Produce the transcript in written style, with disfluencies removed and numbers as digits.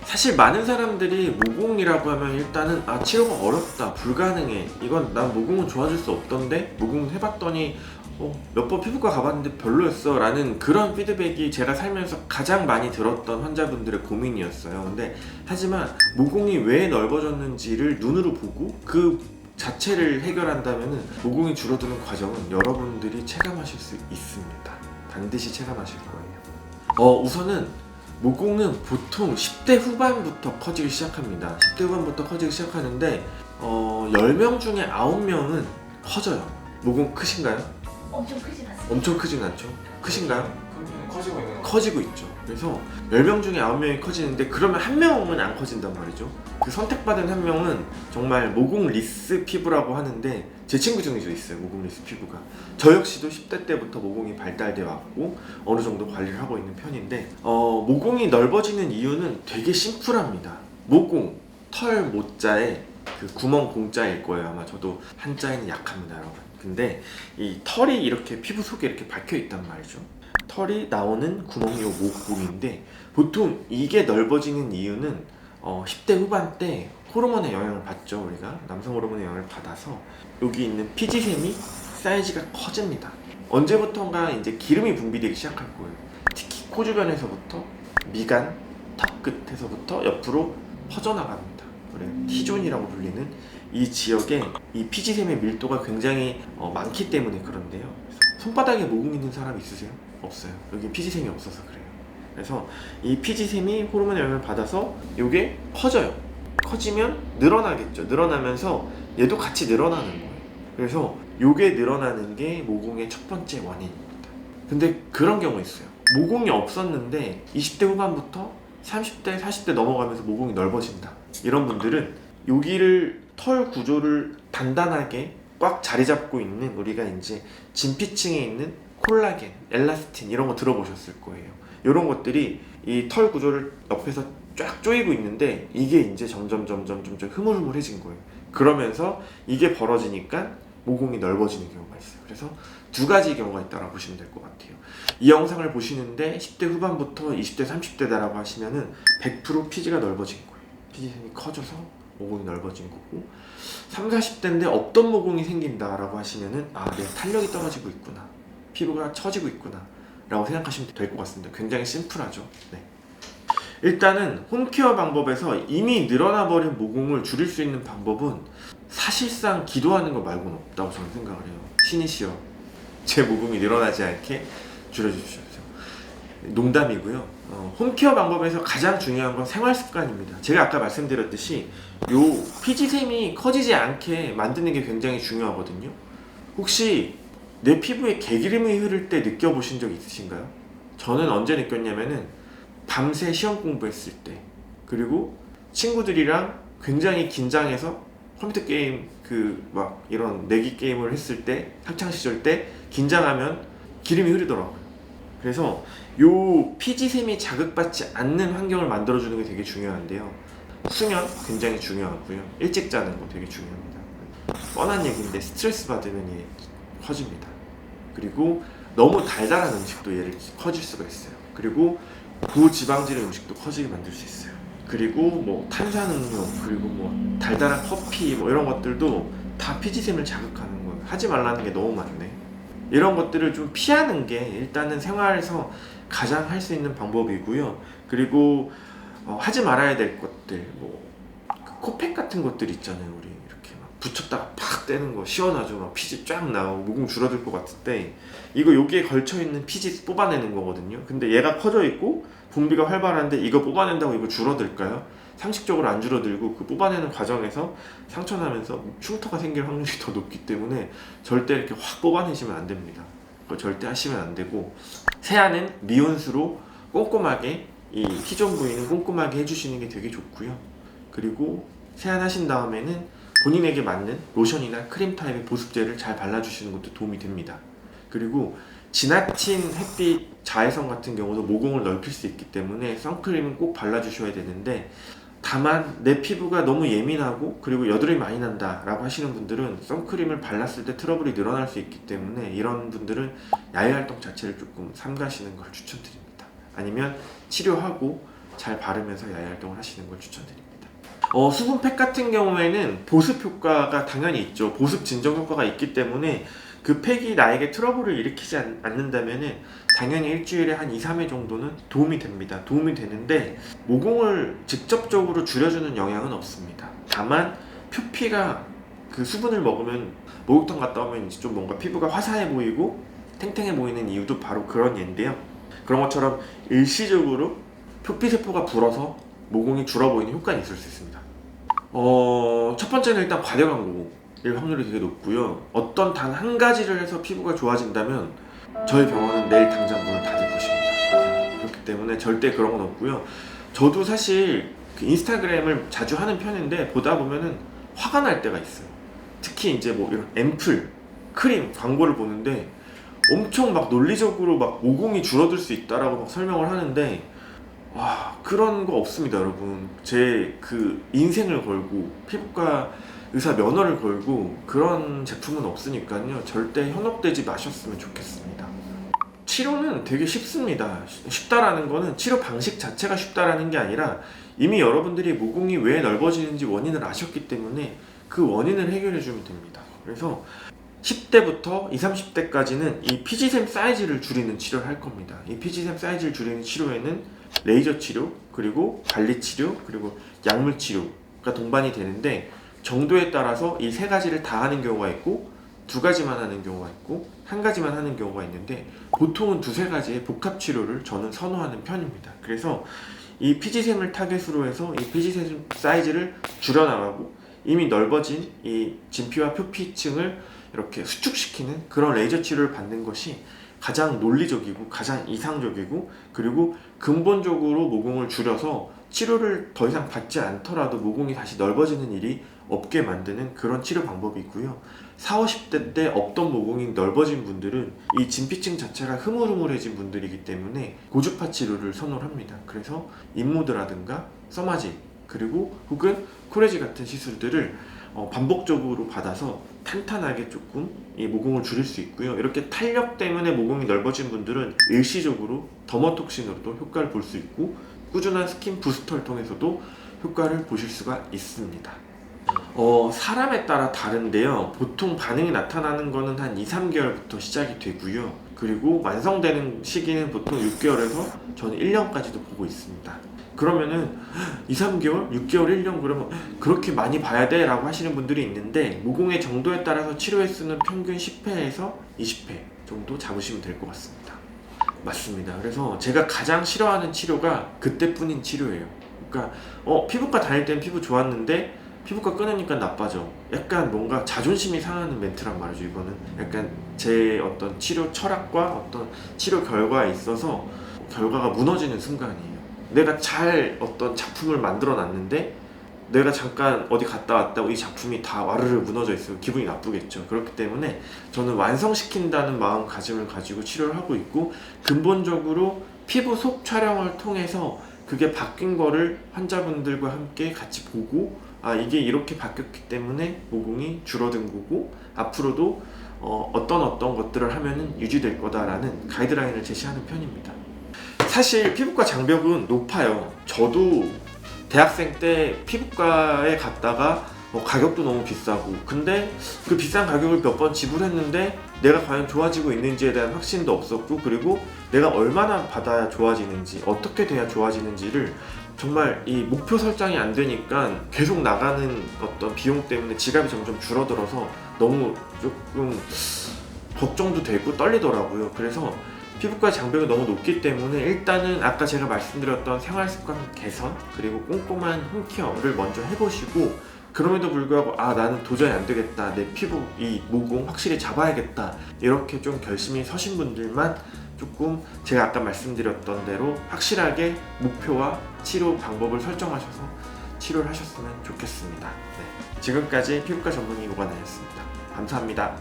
사실 많은 사람들이 모공이라고 하면 일단은 치료가 어렵다, 불가능해, 이건 난 모공은 좋아질 수 없던데, 모공 해봤더니 몇 번 피부과 가봤는데 별로였어 라는 그런 피드백이 제가 살면서 가장 많이 들었던 환자분들의 고민이었어요. 근데 하지만 모공이 왜 넓어졌는지를 눈으로 보고 그 자체를 해결한다면 모공이 줄어드는 과정은 여러분들이 체감하실 수 있습니다. 반드시 체감하실 거예요. 우선은 모공은 보통 10대 후반부터 커지기 시작합니다. 10대 후반부터 커지기 시작하는데 10명 중에 9명은 커져요. 모공 크신가요? 엄청 크진 않습니다. 엄청 크진 않죠. 크신가요? 커지고 있는 거. 커지고 있죠. 그래서 10명 중에 9명이 커지는데 그러면 한 명은 안 커진단 말이죠. 그 선택받은 한 명은 정말 모공 리스 피부라고 하는데 제 친구 중에도 있어요. 모공 리스 피부가. 저 역시도 10대 때부터 모공이 발달돼 왔고 어느 정도 관리를 하고 있는 편인데 모공이 넓어지는 이유는 되게 심플합니다. 모공, 털 모자에 그 구멍 공자일 거예요. 아마 저도 한자에는 약합니다, 여러분. 근데 이 털이 이렇게 피부 속에 이렇게 박혀 있단 말이죠. 털이 나오는 구멍이 요 모공인데 보통 이게 넓어지는 이유는 10대 후반 때 호르몬의 영향을 받죠. 우리가 남성 호르몬의 영향을 받아서 여기 있는 피지샘이 사이즈가 커집니다. 언제부턴가 이제 기름이 분비되기 시작할 거예요. 특히 코 주변에서부터 미간, 턱 끝에서부터 옆으로 퍼져나갑니다. 그래 T존이라고 불리는 이 지역에 이 피지샘의 밀도가 굉장히 많기 때문에 그런데요. 손바닥에 모공 있는 사람 있으세요? 없어요. 여기 피지샘이 없어서 그래요. 그래서 이 피지샘이 호르몬의 영향을 받아서 이게 커져요. 커지면 늘어나겠죠. 늘어나면서 얘도 같이 늘어나는 거예요. 그래서 이게 늘어나는 게 모공의 첫 번째 원인입니다. 근데 그런 경우 있어요. 모공이 없었는데 20대 후반부터 30대, 40대 넘어가면서 모공이 넓어진다. 이런 분들은 여기를 털 구조를 단단하게 꽉 자리 잡고 있는 우리가 이제 진피층에 있는 콜라겐, 엘라스틴 이런 거 들어보셨을 거예요. 이런 것들이 이 털 구조를 옆에서 쫙 조이고 있는데 이게 이제 점점 흐물흐물해진 거예요. 그러면서 이게 벌어지니까 모공이 넓어지는 경우가 있어요. 그래서 두 가지 경우가 있다고 보시면 될 것 같아요. 이 영상을 보시는데 10대 후반부터 20대, 30대다라고 하시면은 100% 피지가 넓어진 거예요. 피지샘이 커져서 모공이 넓어진 거고 30, 40대인데 없던 모공이 생긴다라고 하시면은 내가 탄력이 떨어지고 있구나, 피부가 처지고 있구나 라고 생각하시면 될 것 같습니다. 굉장히 심플하죠. 네. 일단은 홈케어 방법에서 이미 늘어나 버린 모공을 줄일 수 있는 방법은 사실상 기도하는 것 말고는 없다고 저는 생각을 해요. 신이시여 제 모공이 늘어나지 않게 줄여주십시오. 농담이고요. 홈케어 방법에서 가장 중요한 건 생활 습관입니다. 제가 아까 말씀드렸듯이 요 피지샘이 커지지 않게 만드는 게 굉장히 중요하거든요. 혹시 내 피부에 개기름이 흐를 때 느껴보신 적 있으신가요? 저는 언제 느꼈냐면은 밤새 시험 공부했을 때, 그리고 친구들이랑 굉장히 긴장해서 컴퓨터 게임 막 이런 내기 게임을 했을 때, 학창 시절 때 긴장하면 기름이 흐르더라고요. 그래서 요 피지샘이 자극받지 않는 환경을 만들어주는 게 되게 중요한데요. 수면 굉장히 중요하고요. 일찍 자는 거 되게 중요합니다. 뻔한 얘기인데 스트레스 받으면 얘 커집니다. 그리고 너무 달달한 음식도 얘를 커질 수가 있어요. 그리고 고지방질의 음식도 커지게 만들 수 있어요. 그리고 뭐 탄산음료, 그리고 뭐 달달한 커피 뭐 이런 것들도 다 피지샘을 자극하는 거예요. 하지 말라는 게 너무 많네. 이런 것들을 좀 피하는 게 일단은 생활에서 가장 할 수 있는 방법이고요. 그리고 하지 말아야 될 것들, 그 코팩 같은 것들 있잖아요. 우리 이렇게 막 붙였다가 팍 떼는 거 시원하죠. 막 피지 쫙 나오고 모공 줄어들 것 같을 때 이거 여기에 걸쳐 있는 피지 뽑아내는 거거든요. 근데 얘가 커져 있고 분비가 활발한데 이거 뽑아낸다고 이거 줄어들까요? 상식적으로 안 줄어들고 그 뽑아내는 과정에서 상처 나면서 흉터가 생길 확률이 더 높기 때문에 절대 이렇게 확 뽑아내시면 안 됩니다. 그거 절대 하시면 안 되고, 세안은 미온수로 꼼꼼하게 이 T존 부위는 꼼꼼하게 해주시는 게 되게 좋고요. 그리고 세안하신 다음에는 본인에게 맞는 로션이나 크림 타입의 보습제를 잘 발라주시는 것도 도움이 됩니다. 그리고 지나친 햇빛 자외선 같은 경우도 모공을 넓힐 수 있기 때문에 선크림은 꼭 발라주셔야 되는데, 다만 내 피부가 너무 예민하고 그리고 여드름이 많이 난다 라고 하시는 분들은 선크림을 발랐을 때 트러블이 늘어날 수 있기 때문에 이런 분들은 야외 활동 자체를 조금 삼가시는 걸 추천드립니다. 아니면 치료하고 잘 바르면서 야외 활동을 하시는 걸 추천드립니다. 수분팩 같은 경우에는 보습 효과가 당연히 있죠. 보습 진정 효과가 있기 때문에 그 팩이 나에게 트러블을 일으키지 않는다면 당연히 일주일에 한 2, 3회 정도는 도움이 됩니다. 도움이 되는데 모공을 직접적으로 줄여주는 영향은 없습니다. 다만 표피가 그 수분을 먹으면 목욕탕 갔다 오면 이제 좀 뭔가 피부가 화사해 보이고 탱탱해 보이는 이유도 바로 그런 예인데요. 그런 것처럼 일시적으로 표피세포가 불어서 모공이 줄어 보이는 효과는 있을 수 있습니다. 첫 번째는 일단 과대광 모공일 확률이 되게 높고요. 어떤 단 한 가지를 해서 피부가 좋아진다면 저희 병원은 내일 당장 문을 닫을 것입니다. 그렇기 때문에 절대 그런 건 없고요. 저도 사실 그 인스타그램을 자주 하는 편인데 보다 보면은 화가 날 때가 있어요. 특히 이제 뭐 이런 앰플, 크림 광고를 보는데 엄청 막 논리적으로 막 모공이 줄어들 수 있다라고 막 설명을 하는데 와, 그런 거 없습니다, 여러분. 제 그 인생을 걸고 피부과 의사 면허를 걸고 그런 제품은 없으니까요. 절대 현혹되지 마셨으면 좋겠습니다. 치료는 되게 쉽습니다. 쉽다라는 거는 치료 방식 자체가 쉽다라는 게 아니라 이미 여러분들이 모공이 왜 넓어지는지 원인을 아셨기 때문에 그 원인을 해결해 주면 됩니다. 그래서 10대부터 20, 30대까지는 이 피지샘 사이즈를 줄이는 치료를 할 겁니다. 이 피지샘 사이즈를 줄이는 치료에는 레이저 치료, 그리고 관리 치료, 그리고 약물 치료가 동반이 되는데 정도에 따라서 이 세 가지를 다 하는 경우가 있고 두 가지만 하는 경우가 있고 한 가지만 하는 경우가 있는데 보통은 두세 가지의 복합 치료를 저는 선호하는 편입니다. 그래서 이 피지샘을 타겟으로 해서 이 피지샘 사이즈를 줄여나가고 이미 넓어진 이 진피와 표피층을 이렇게 수축시키는 그런 레이저 치료를 받는 것이 가장 논리적이고 가장 이상적이고 그리고 근본적으로 모공을 줄여서 치료를 더 이상 받지 않더라도 모공이 다시 넓어지는 일이 없게 만드는 그런 치료 방법이 있고요. 40, 50대 때 없던 모공이 넓어진 분들은 이 진피층 자체가 흐물흐물해진 분들이기 때문에 고주파 치료를 선호합니다. 그래서 인모드라든가 써마지 그리고 혹은 코레지 같은 시술들을 반복적으로 받아서 탄탄하게 조금 이 모공을 줄일 수 있고요. 이렇게 탄력 때문에 모공이 넓어진 분들은 일시적으로 더머톡신으로도 효과를 볼 수 있고 꾸준한 스킨 부스터를 통해서도 효과를 보실 수가 있습니다. 사람에 따라 다른데요. 보통 반응이 나타나는 거는 한 2, 3개월부터 시작이 되고요. 그리고 완성되는 시기는 보통 6개월에서 저는 1년까지도 보고 있습니다. 그러면은 2, 3개월, 6개월, 1년 그러면 그렇게 많이 봐야 돼? 라고 하시는 분들이 있는데 모공의 정도에 따라서 치료 횟수는 평균 10회에서 20회 정도 잡으시면 될 것 같습니다. 맞습니다. 그래서 제가 가장 싫어하는 치료가 그때뿐인 치료예요. 그러니까 피부과 다닐 때는 피부 좋았는데 피부과 끊으니까 나빠져. 약간 뭔가 자존심이 상하는 멘트란 말이죠. 이거는 약간 제 어떤 치료 철학과 어떤 치료 결과에 있어서 결과가 무너지는 순간이에요. 내가 잘 어떤 작품을 만들어 놨는데 내가 잠깐 어디 갔다 왔다고 이 작품이 다 와르르 무너져 있으면 기분이 나쁘겠죠. 그렇기 때문에 저는 완성시킨다는 마음가짐을 가지고 치료를 하고 있고 근본적으로 피부 속 촬영을 통해서 그게 바뀐 거를 환자분들과 함께 같이 보고 이게 이렇게 바뀌었기 때문에 모공이 줄어든 거고 앞으로도 어떤 것들을 하면은 유지될 거다라는 가이드라인을 제시하는 편입니다. 사실 피부과 장벽은 높아요. 저도 대학생 때 피부과에 갔다가 가격도 너무 비싸고 근데 그 비싼 가격을 몇 번 지불했는데 내가 과연 좋아지고 있는지에 대한 확신도 없었고 그리고 내가 얼마나 받아야 좋아지는지 어떻게 돼야 좋아지는지를 정말 이 목표 설정이 안 되니까 계속 나가는 어떤 비용 때문에 지갑이 점점 줄어들어서 너무 조금 걱정도 되고 떨리더라고요. 그래서 피부과 장벽이 너무 높기 때문에 일단은 아까 제가 말씀드렸던 생활습관 개선 그리고 꼼꼼한 홈케어를 먼저 해보시고 그럼에도 불구하고 나는 도저히 안 되겠다 내 피부 이 모공 확실히 잡아야겠다 이렇게 좀 결심이 서신 분들만 조금 제가 아까 말씀드렸던 대로 확실하게 목표와 치료 방법을 설정하셔서 치료를 하셨으면 좋겠습니다. 네. 지금까지 피부과 전문의 오관아였습니다. 감사합니다.